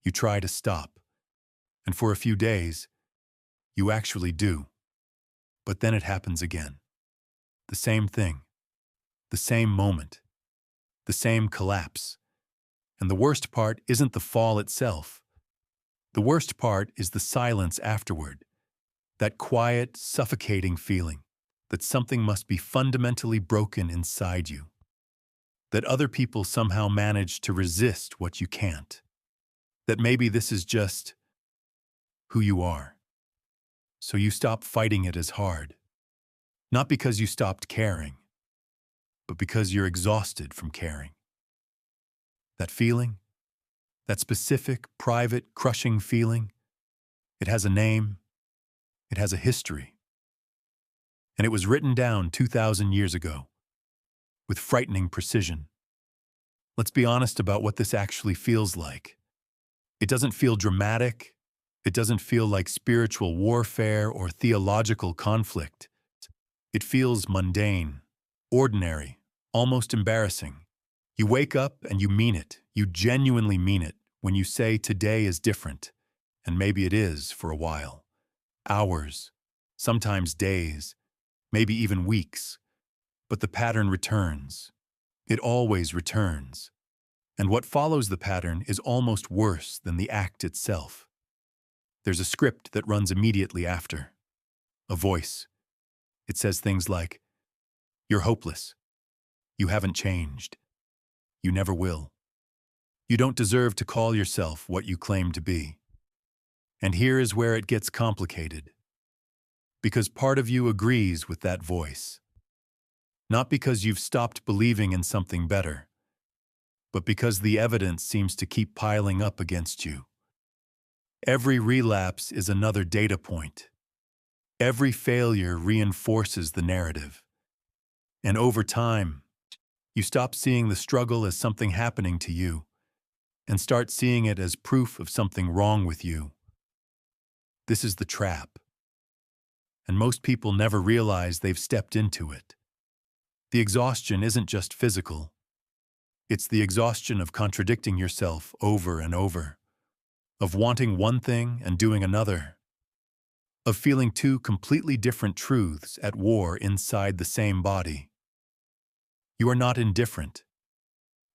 You try to stop, and for a few days, you actually do. But then it happens again. The same thing, the same moment, the same collapse. And the worst part isn't the fall itself. The worst part is the silence afterward, that quiet, suffocating feeling that something must be fundamentally broken inside you, that other people somehow manage to resist what you can't, that maybe this is just who you are. So you stop fighting it as hard, not because you stopped caring, but because you're exhausted from caring. That feeling, that specific, private, crushing feeling, it has a name, it has a history. And it was written down 2,000 years ago, with frightening precision. Let's be honest about what this actually feels like. It doesn't feel dramatic. It doesn't feel like spiritual warfare or theological conflict. It feels mundane, ordinary, almost embarrassing. You wake up and you mean it. You genuinely mean it when you say today is different, and maybe it is for a while. Hours, sometimes days, maybe even weeks. But the pattern returns. It always returns. And what follows the pattern is almost worse than the act itself. There's a script that runs immediately after. A voice. It says things like, "You're hopeless. You haven't changed. You never will. You don't deserve to call yourself what you claim to be." And here is where it gets complicated. Because part of you agrees with that voice. Not because you've stopped believing in something better, but because the evidence seems to keep piling up against you. Every relapse is another data point. Every failure reinforces the narrative. And over time, you stop seeing the struggle as something happening to you and start seeing it as proof of something wrong with you. This is the trap. And most people never realize they've stepped into it. The exhaustion isn't just physical. It's the exhaustion of contradicting yourself over and over, of wanting one thing and doing another, of feeling two completely different truths at war inside the same body. You are not indifferent.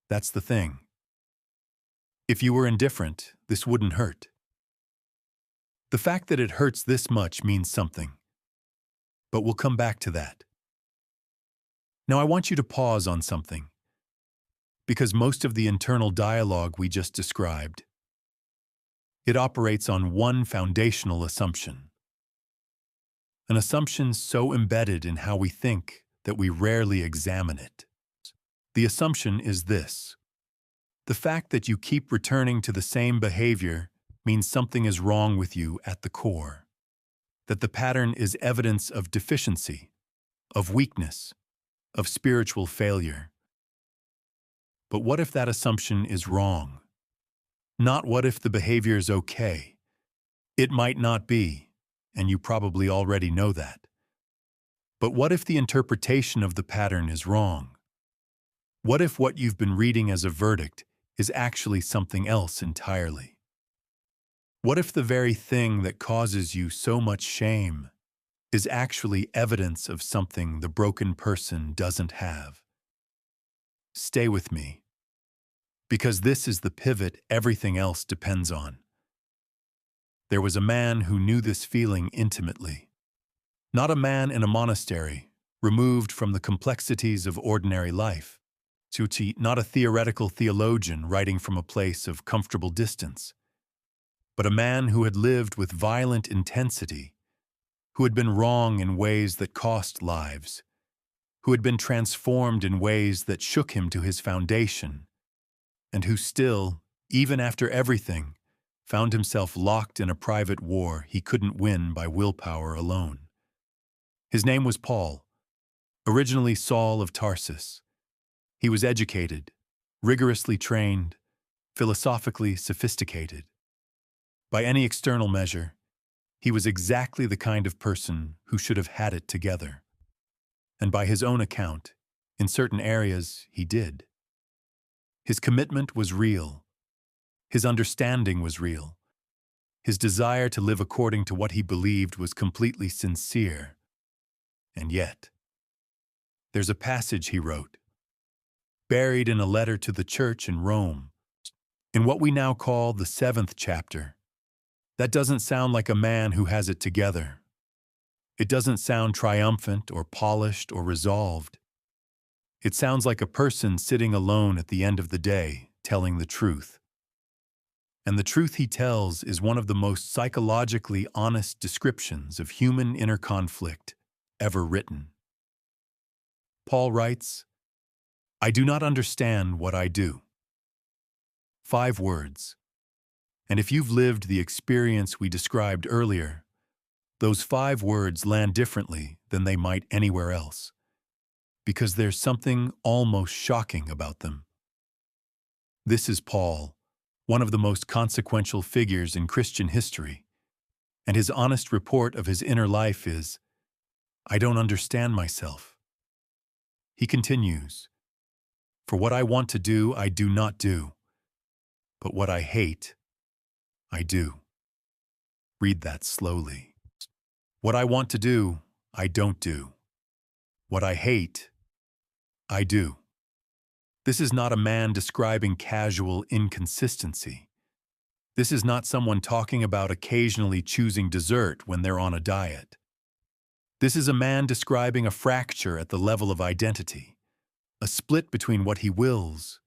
That's the thing. If you were indifferent, this wouldn't hurt. The fact that it hurts this much means something. But we'll come back to that. Now I want you to pause on something, because most of the internal dialogue we just described, it operates on one foundational assumption. An assumption so embedded in how we think that we rarely examine it. The assumption is this: the fact that you keep returning to the same behavior means something is wrong with you at the core. That the pattern is evidence of deficiency, of weakness, of spiritual failure. But what if that assumption is wrong? Not what if the behavior is okay. It might not be, and you probably already know that. But what if the interpretation of the pattern is wrong? What if what you've been reading as a verdict is actually something else entirely? What if the very thing that causes you so much shame is actually evidence of something the broken person doesn't have? Stay with me, because this is the pivot everything else depends on. There was a man who knew this feeling intimately. Not a man in a monastery, removed from the complexities of ordinary life. Not a theoretical theologian writing from a place of comfortable distance. But a man who had lived with violent intensity, who had been wrong in ways that cost lives, who had been transformed in ways that shook him to his foundation, and who still, even after everything, found himself locked in a private war he couldn't win by willpower alone. His name was Paul, originally Saul of Tarsus. He was educated, rigorously trained, philosophically sophisticated. By any external measure, he was exactly the kind of person who should have had it together. And by his own account, in certain areas, he did. His commitment was real. His understanding was real. His desire to live according to what he believed was completely sincere. And yet, there's a passage he wrote, buried in a letter to the church in Rome, in what we now call the 7th chapter. That doesn't sound like a man who has it together. It doesn't sound triumphant or polished or resolved. It sounds like a person sitting alone at the end of the day, telling the truth. And the truth he tells is one of the most psychologically honest descriptions of human inner conflict ever written. Paul writes, "I do not understand what I do." 5 words. And if you've lived the experience we described earlier, those 5 words land differently than they might anywhere else, because there's something almost shocking about them. This is Paul, one of the most consequential figures in Christian history, and his honest report of his inner life is, "I don't understand myself." He continues, "For what I want to do, I do not do, but what I hate, I do." Read that slowly. What I want to do, I don't do. What I hate, I do. This is not a man describing casual inconsistency. This is not someone talking about occasionally choosing dessert when they're on a diet. This is a man describing a fracture at the level of identity, a split between what he wills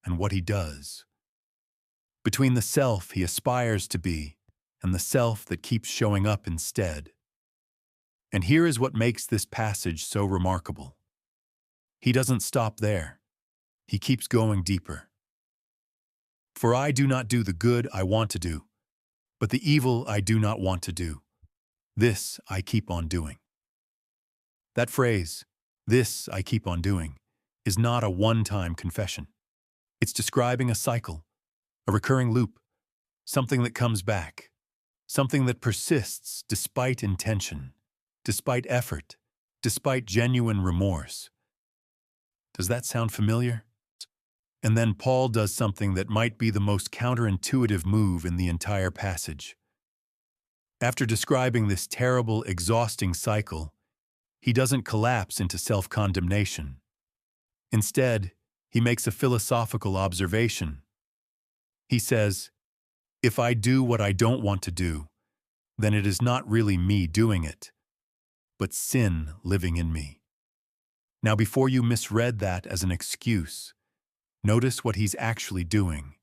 and what he does, between the self he aspires to be and the self that keeps showing up instead. And here is what makes this passage so remarkable. He doesn't stop there. He keeps going deeper. "For I do not do the good I want to do, but the evil I do not want to do, this I keep on doing." That phrase, "this I keep on doing," is not a one-time confession. It's describing a cycle, a recurring loop, something that comes back, something that persists despite intention, despite effort, despite genuine remorse. Does that sound familiar? And then Paul does something that might be the most counterintuitive move in the entire passage. After describing this terrible, exhausting cycle, he doesn't collapse into self-condemnation. Instead, he makes a philosophical observation. He says, "If I do what I don't want to do, then it is not really me doing it, but sin living in me." Now, before you misread that as an excuse, notice what he's actually doing.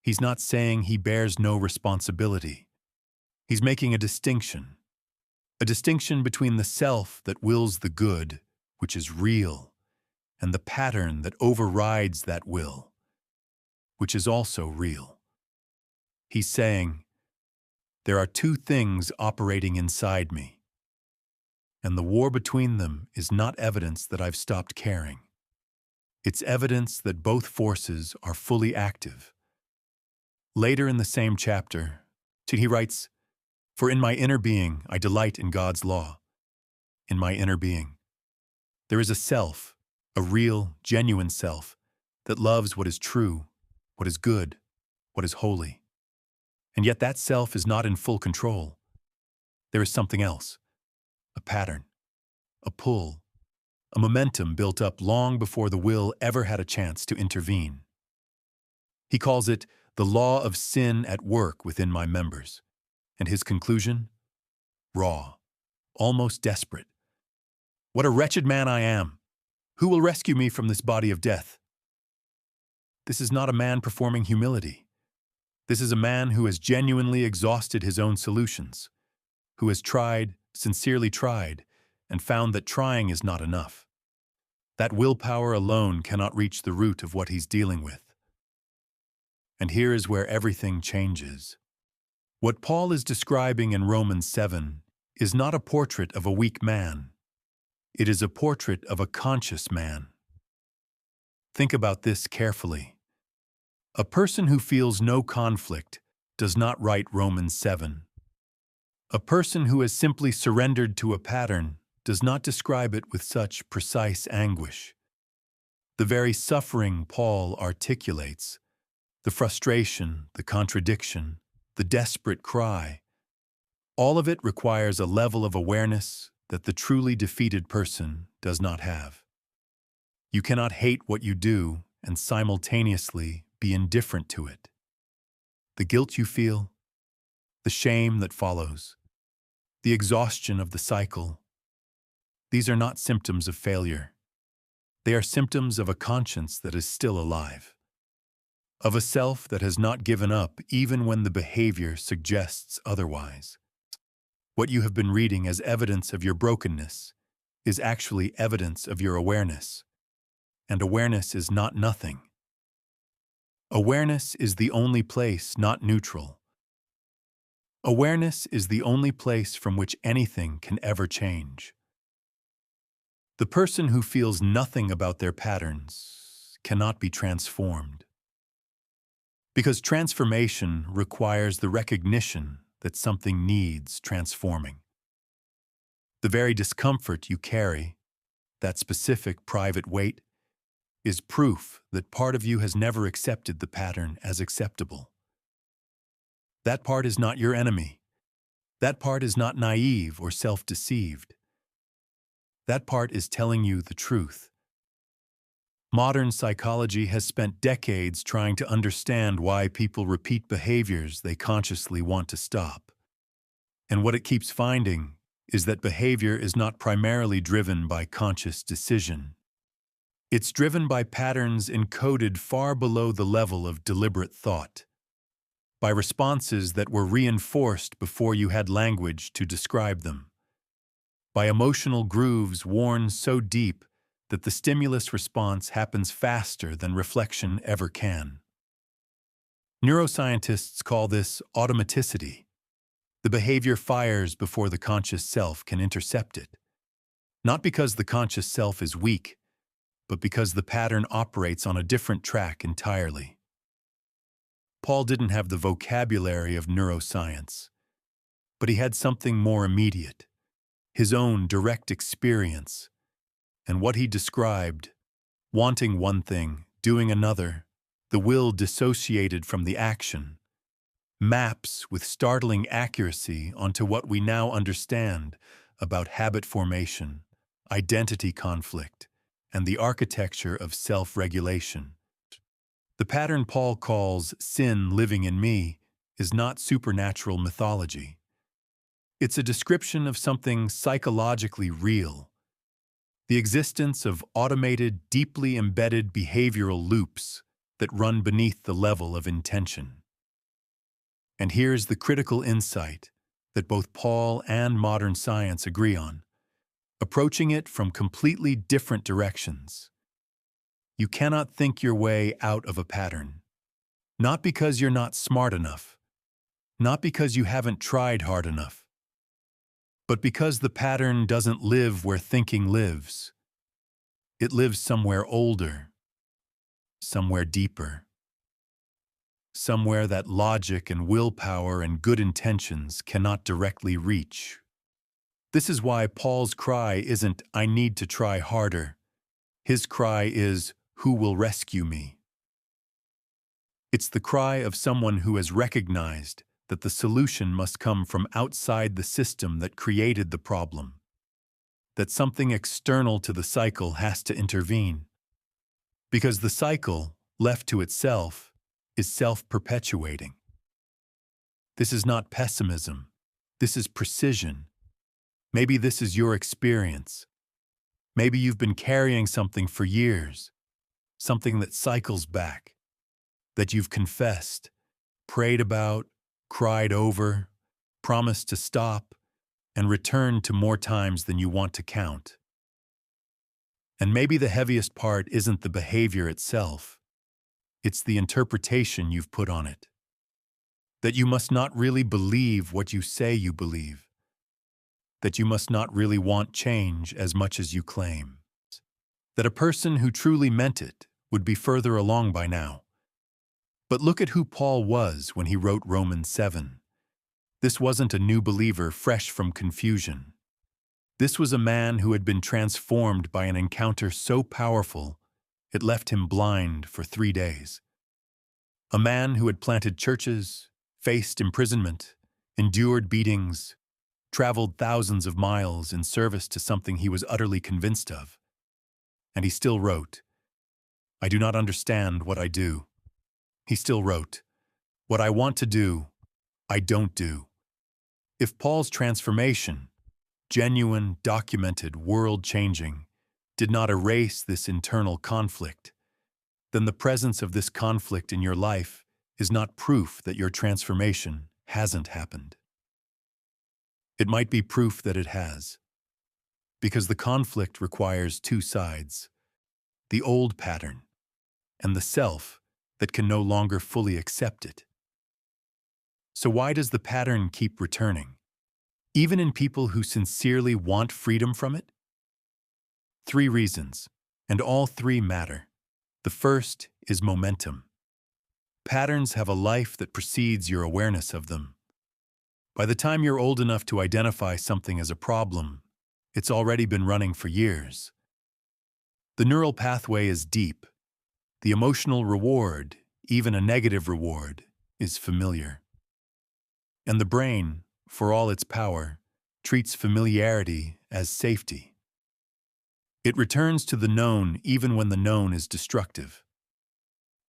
He's not saying he bears no responsibility. He's making a distinction between the self that wills the good, which is real, and the pattern that overrides that will, which is also real. He's saying, there are 2 things operating inside me, and the war between them is not evidence that I've stopped caring. It's evidence that both forces are fully active. Later in the same chapter, he writes, "For in my inner being I delight in God's law." In my inner being. There is a self, a real, genuine self, that loves what is true, what is good, what is holy. And yet that self is not in full control. There is something else, a pattern, a pull, a momentum built up long before the will ever had a chance to intervene. He calls it the law of sin at work within my members. And his conclusion? Raw, almost desperate. "What a wretched man I am! Who will rescue me from this body of death?" This is not a man performing humility. This is a man who has genuinely exhausted his own solutions, who has tried, sincerely tried, and found that trying is not enough. That willpower alone cannot reach the root of what he's dealing with. And here is where everything changes. What Paul is describing in Romans 7 is not a portrait of a weak man. It is a portrait of a conscious man. Think about this carefully. A person who feels no conflict does not write Romans 7. A person who has simply surrendered to a pattern does not describe it with such precise anguish. The very suffering Paul articulates, The frustration, the contradiction, the desperate cry, all of it requires a level of awareness that the truly defeated person does not have. You cannot hate what you do and simultaneously be indifferent to it. The guilt you feel, the shame that follows, the exhaustion of the cycle, these are not symptoms of failure. They are symptoms of a conscience that is still alive, of a self that has not given up even when the behavior suggests otherwise. What you have been reading as evidence of your brokenness is actually evidence of your awareness, and awareness is not nothing. Awareness is the only place not neutral. Awareness is the only place from which anything can ever change. The person who feels nothing about their patterns cannot be transformed. Because transformation requires the recognition that something needs transforming. The very discomfort you carry, that specific private weight, is proof that part of you has never accepted the pattern as acceptable. That part is not your enemy. That part is not naive or self-deceived. That part is telling you the truth. Modern psychology has spent decades trying to understand why people repeat behaviors they consciously want to stop. And what it keeps finding is that behavior is not primarily driven by conscious decision. It's driven by patterns encoded far below the level of deliberate thought, by responses that were reinforced before you had language to describe them, by emotional grooves worn so deep that the stimulus response happens faster than reflection ever can. Neuroscientists call this automaticity. The behavior fires before the conscious self can intercept it, not because the conscious self is weak, but because the pattern operates on a different track entirely. Paul didn't have the vocabulary of neuroscience, but he had something more immediate, his own direct experience, and what he described, wanting one thing, doing another, the will dissociated from the action, maps with startling accuracy onto what we now understand about habit formation, identity conflict, and the architecture of self-regulation. The pattern Paul calls sin living in me is not supernatural mythology. It's a description of something psychologically real, the existence of automated, deeply embedded behavioral loops that run beneath the level of intention. And here's the critical insight that both Paul and modern science agree on, approaching it from completely different directions. You cannot think your way out of a pattern, not because you're not smart enough, not because you haven't tried hard enough, but because the pattern doesn't live where thinking lives. It lives somewhere older, somewhere deeper, somewhere that logic and willpower and good intentions cannot directly reach. This is why Paul's cry isn't, "I need to try harder." His cry is, "Who will rescue me?" It's the cry of someone who has recognized that the solution must come from outside the system that created the problem, that something external to the cycle has to intervene. Because the cycle, left to itself, is self-perpetuating. This is not pessimism. This is precision. Maybe this is your experience. Maybe you've been carrying something for years, something that cycles back, that you've confessed, prayed about, cried over, promised to stop, and returned to more times than you want to count. And maybe the heaviest part isn't the behavior itself, it's the interpretation you've put on it. That you must not really believe what you say you believe. That you must not really want change as much as you claim. That a person who truly meant it would be further along by now. But look at who Paul was when he wrote Romans 7. This wasn't a new believer fresh from confusion. This was a man who had been transformed by an encounter so powerful it left him blind for 3 days. A man who had planted churches, faced imprisonment, endured beatings, traveled thousands of miles in service to something he was utterly convinced of. And he still wrote, "I do not understand what I do." He still wrote, "What I want to do, I don't do." If Paul's transformation, genuine, documented, world-changing, did not erase this internal conflict, then the presence of this conflict in your life is not proof that your transformation hasn't happened. It might be proof that it has, because the conflict requires two sides, the old pattern and the self that can no longer fully accept it. So why does the pattern keep returning, even in people who sincerely want freedom from it? 3 reasons, and all 3 matter. The first is momentum. Patterns have a life that precedes your awareness of them. By the time you're old enough to identify something as a problem, it's already been running for years. The neural pathway is deep. The emotional reward, even a negative reward, is familiar. And the brain, for all its power, treats familiarity as safety. It returns to the known even when the known is destructive.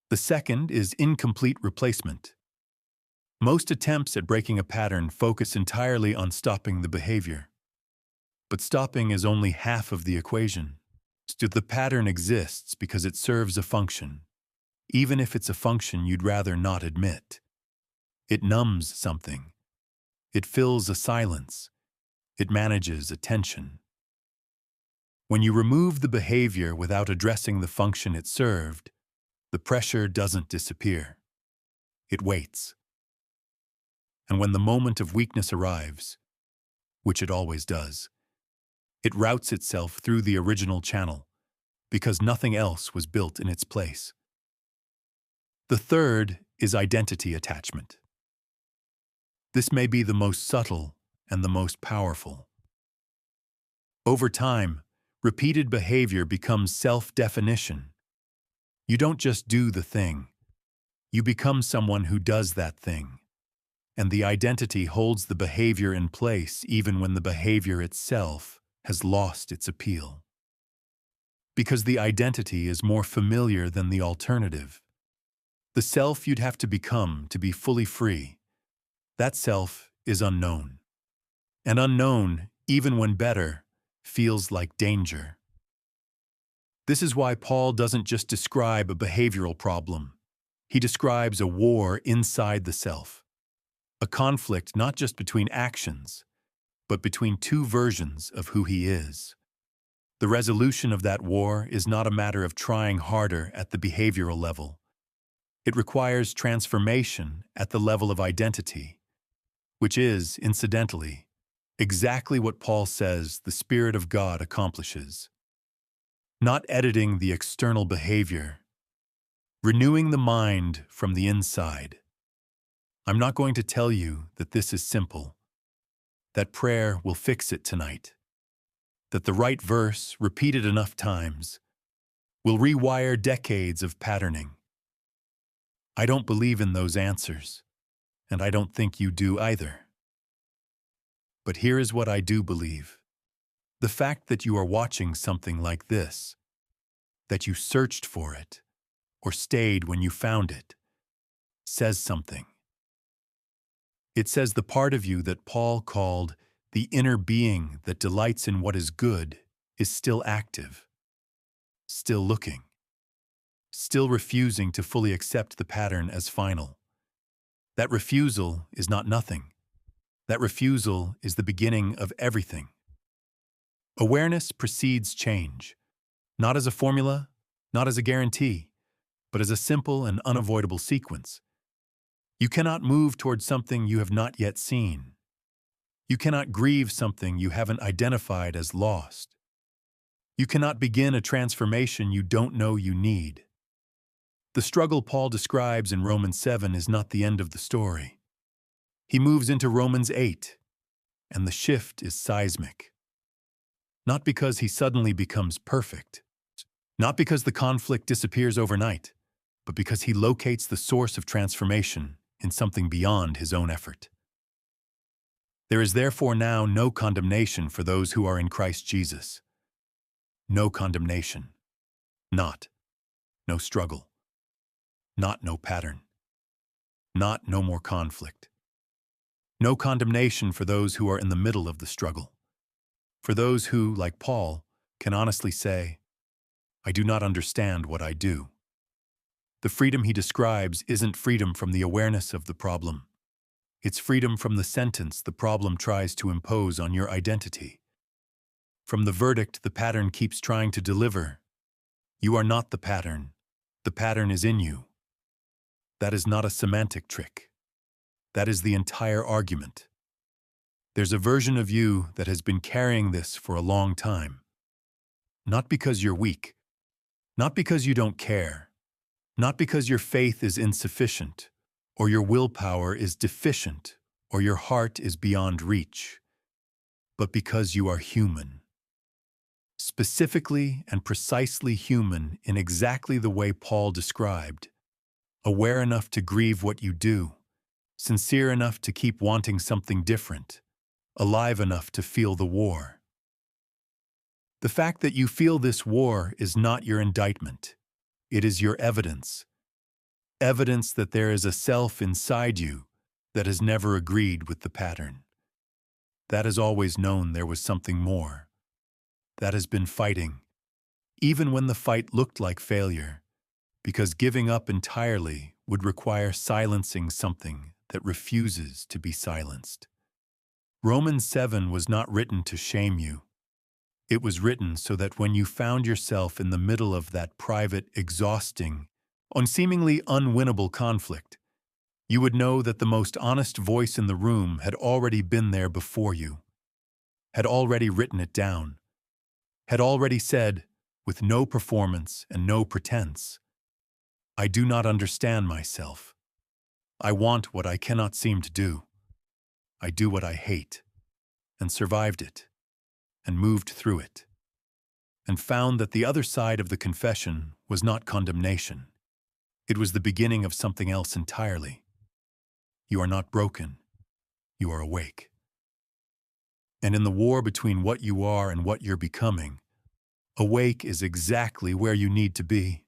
The second is incomplete replacement. Most attempts at breaking a pattern focus entirely on stopping the behavior. But stopping is only half of the equation. The pattern exists because it serves a function, even if it's a function you'd rather not admit. It numbs something. It fills a silence. It manages attention. When you remove the behavior without addressing the function it served, the pressure doesn't disappear. It waits. And when the moment of weakness arrives, which it always does, it routes itself through the original channel, because nothing else was built in its place. The third is identity attachment. This may be the most subtle and the most powerful. Over time, repeated behavior becomes self-definition. You don't just do the thing. You become someone who does that thing. And the identity holds the behavior in place even when the behavior itself has lost its appeal. Because the identity is more familiar than the alternative. The self you'd have to become to be fully free, that self is unknown. And unknown, even when better, feels like danger. This is why Paul doesn't just describe a behavioral problem. He describes a war inside the self. A conflict not just between actions, but between 2 versions of who he is. The resolution of that war is not a matter of trying harder at the behavioral level. It requires transformation at the level of identity, which is, incidentally, exactly what Paul says the Spirit of God accomplishes. Not editing the external behavior, renewing the mind from the inside. I'm not going to tell you that this is simple, that prayer will fix it tonight, that the right verse, repeated enough times, will rewire decades of patterning. I don't believe in those answers, and I don't think you do either. But here is what I do believe. The fact that you are watching something like this, that you searched for it, or stayed when you found it, says something. It says the part of you that Paul called the inner being that delights in what is good is still active, still looking, still refusing to fully accept the pattern as final. That refusal is not nothing. That refusal is the beginning of everything. Awareness precedes change, not as a formula, not as a guarantee, but as a simple and unavoidable sequence. You cannot move toward something you have not yet seen. You cannot grieve something you haven't identified as lost. You cannot begin a transformation you don't know you need. The struggle Paul describes in Romans 7 is not the end of the story. He moves into Romans 8, and the shift is seismic. Not because he suddenly becomes perfect, not because the conflict disappears overnight, but because he locates the source of transformation in something beyond his own effort. There is therefore now no condemnation for those who are in Christ Jesus. No condemnation. Not no struggle. Not no pattern. Not no more conflict. No condemnation for those who are in the middle of the struggle. For those who, like Paul, can honestly say, I do not understand what I do. The freedom he describes isn't freedom from the awareness of the problem. It's freedom from the sentence the problem tries to impose on your identity. From the verdict the pattern keeps trying to deliver. You are not the pattern. The pattern is in you. That is not a semantic trick. That is the entire argument. There's a version of you that has been carrying this for a long time. Not because you're weak. Not because you don't care. Not because your faith is insufficient, or your willpower is deficient, or your heart is beyond reach, but because you are human. Specifically and precisely human in exactly the way Paul described, aware enough to grieve what you do, sincere enough to keep wanting something different, alive enough to feel the war. The fact that you feel this war is not your indictment. It is your evidence. Evidence that there is a self inside you that has never agreed with the pattern. That has always known there was something more. That has been fighting, even when the fight looked like failure, because giving up entirely would require silencing something that refuses to be silenced. Romans 7 was not written to shame you. It was written so that when you found yourself in the middle of that private, exhausting, seemingly unwinnable conflict, you would know that the most honest voice in the room had already been there before you, had already written it down, had already said, with no performance and no pretense, I do not understand myself. I want what I cannot seem to do. I do what I hate, and survived it, and moved through it, and found that the other side of the confession was not condemnation. It was the beginning of something else entirely. You are not broken. You are awake. And in the war between what you are and what you're becoming, awake is exactly where you need to be.